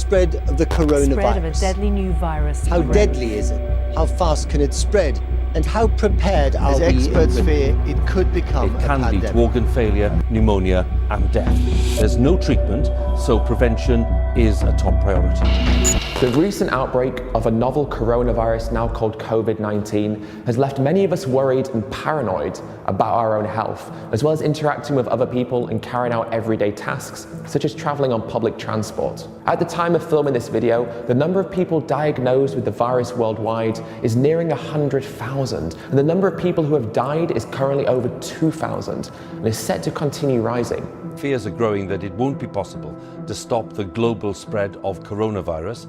spread of the coronavirus. Spread of a deadly new virus. How deadly is it? How fast can it spread? And how prepared are As we? experts fear, it could become It can a lead pandemic. to organ failure, pneumonia and death. There's no treatment, so prevention is a top priority. The recent outbreak of a novel coronavirus, now called COVID-19, has left many of us worried and paranoid about our own health, as well as interacting with other people and carrying out everyday tasks, such as traveling on public transport. At the time of filming this video, the number of people diagnosed with the virus worldwide is nearing 100,000, and the number of people who have died is currently over 2,000, and is set to continue rising. Fears are growing that it won't be possible to stop the global spread of coronavirus.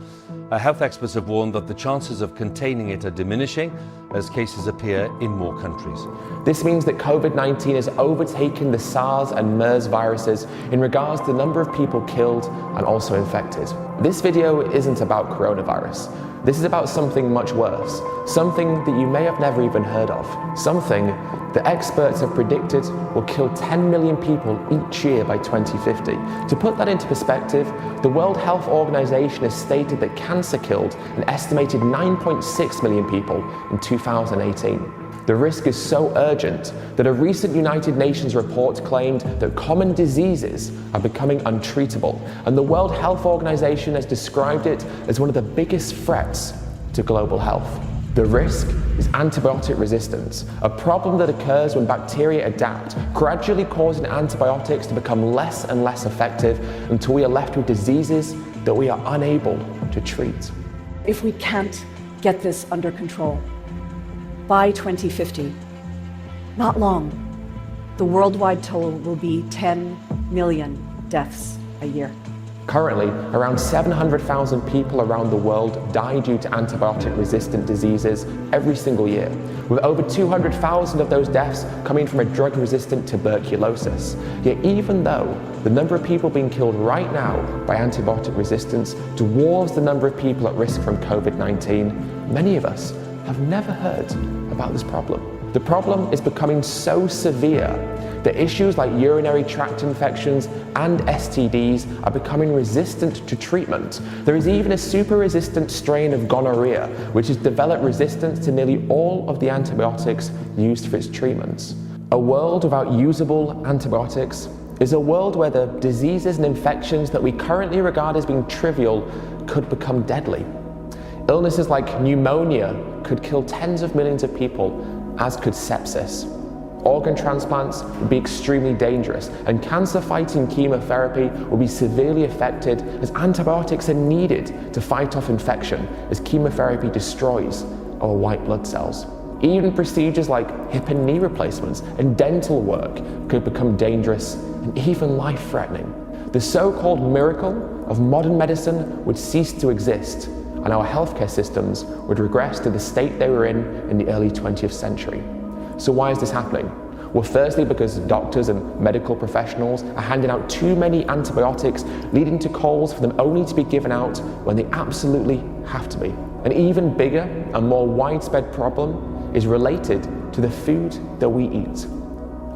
Health experts have warned that the chances of containing it are diminishing as cases appear in more countries. This means that COVID-19 has overtaken the SARS and MERS viruses in regards to the number of people killed and also infected. This video isn't about coronavirus. This is about something much worse, something that you may have never even heard of, something that experts have predicted will kill 10 million people each year by 2050. To put that into perspective, the World Health Organization has stated that cancer killed an estimated 9.6 million people in 2018. The risk is so urgent that a recent United Nations report claimed that common diseases are becoming untreatable, and the World Health Organization has described it as one of the biggest threats to global health. The risk is antibiotic resistance, a problem that occurs when bacteria adapt, gradually causing antibiotics to become less and less effective until we are left with diseases that we are unable to treat. If we can't get this under control, by 2050, not long, the worldwide toll will be 10 million deaths a year. Currently, around 700,000 people around the world die due to antibiotic-resistant diseases every single year, with over 200,000 of those deaths coming from a drug-resistant tuberculosis. Yet even though the number of people being killed right now by antibiotic resistance dwarfs the number of people at risk from COVID-19, many of us have never heard about this problem. The problem is becoming so severe that issues like urinary tract infections and STDs are becoming resistant to treatment. There is even a super-resistant strain of gonorrhea, which has developed resistance to nearly all of the antibiotics used for its treatments. A world without usable antibiotics is a world where the diseases and infections that we currently regard as being trivial could become deadly. Illnesses like pneumonia could kill tens of millions of people, as could sepsis. Organ transplants would be extremely dangerous, and cancer-fighting chemotherapy will be severely affected as antibiotics are needed to fight off infection as chemotherapy destroys our white blood cells. Even procedures like hip and knee replacements and dental work could become dangerous and even life-threatening. The so-called miracle of modern medicine would cease to exist, and our healthcare systems would regress to the state they were in the early 20th century. So why is this happening? Well, firstly, because doctors and medical professionals are handing out too many antibiotics, leading to calls for them only to be given out when they absolutely have to be. An even bigger and more widespread problem is related to the food that we eat.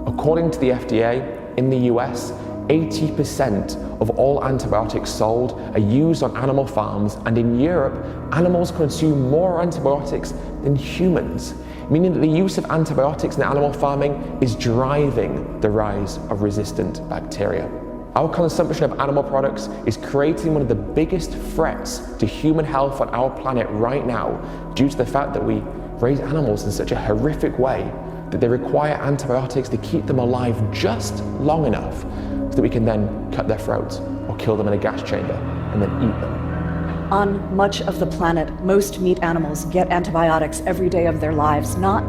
According to the FDA, in the US, 80% of all antibiotics sold are used on animal farms, and in Europe, animals consume more antibiotics than humans, meaning that the use of antibiotics in animal farming is driving the rise of resistant bacteria. Our consumption of animal products is creating one of the biggest threats to human health on our planet right now, due to the fact that we raise animals in such a horrific way that they require antibiotics to keep them alive just long enough so that we can then cut their throats or kill them in a gas chamber and then eat them. On much of the planet, most meat animals get antibiotics every day of their lives, not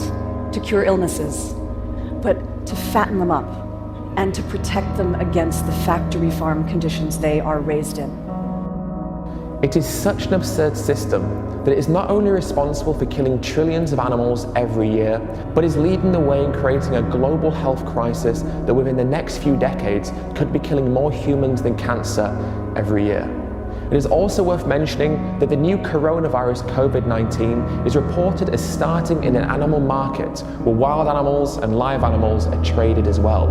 to cure illnesses, but to fatten them up and to protect them against the factory farm conditions they are raised in. It is such an absurd system that it is not only responsible for killing trillions of animals every year, but is leading the way in creating a global health crisis that within the next few decades could be killing more humans than cancer every year. It is also worth mentioning that the new coronavirus COVID-19 is reported as starting in an animal market where wild animals and live animals are traded as well,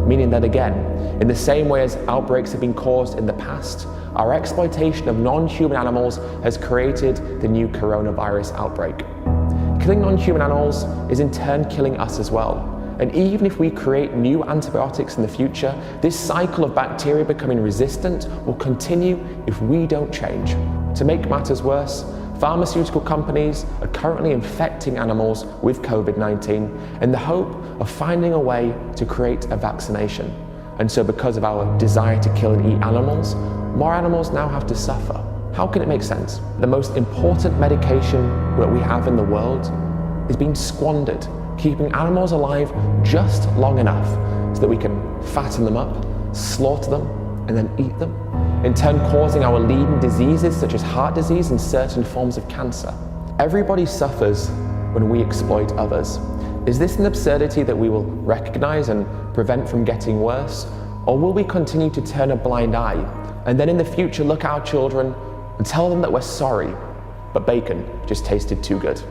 meaning that again, in the same way as outbreaks have been caused in the past, our exploitation of non-human animals has created the new coronavirus outbreak. Killing non-human animals is in turn killing us as well. And even if we create new antibiotics in the future, this cycle of bacteria becoming resistant will continue if we don't change. To make matters worse, pharmaceutical companies are currently infecting animals with COVID-19 in the hope of finding a way to create a vaccination. And so because of our desire to kill and eat animals, more animals now have to suffer. How can it make sense? The most important medication that we have in the world is being squandered, keeping animals alive just long enough so that we can fatten them up, slaughter them, and then eat them, in turn causing our leading diseases such as heart disease and certain forms of cancer. Everybody suffers when we exploit others. Is this an absurdity that we will recognize and prevent from getting worse? Or will we continue to turn a blind eye and then in the future look at our children and tell them that we're sorry, but bacon just tasted too good?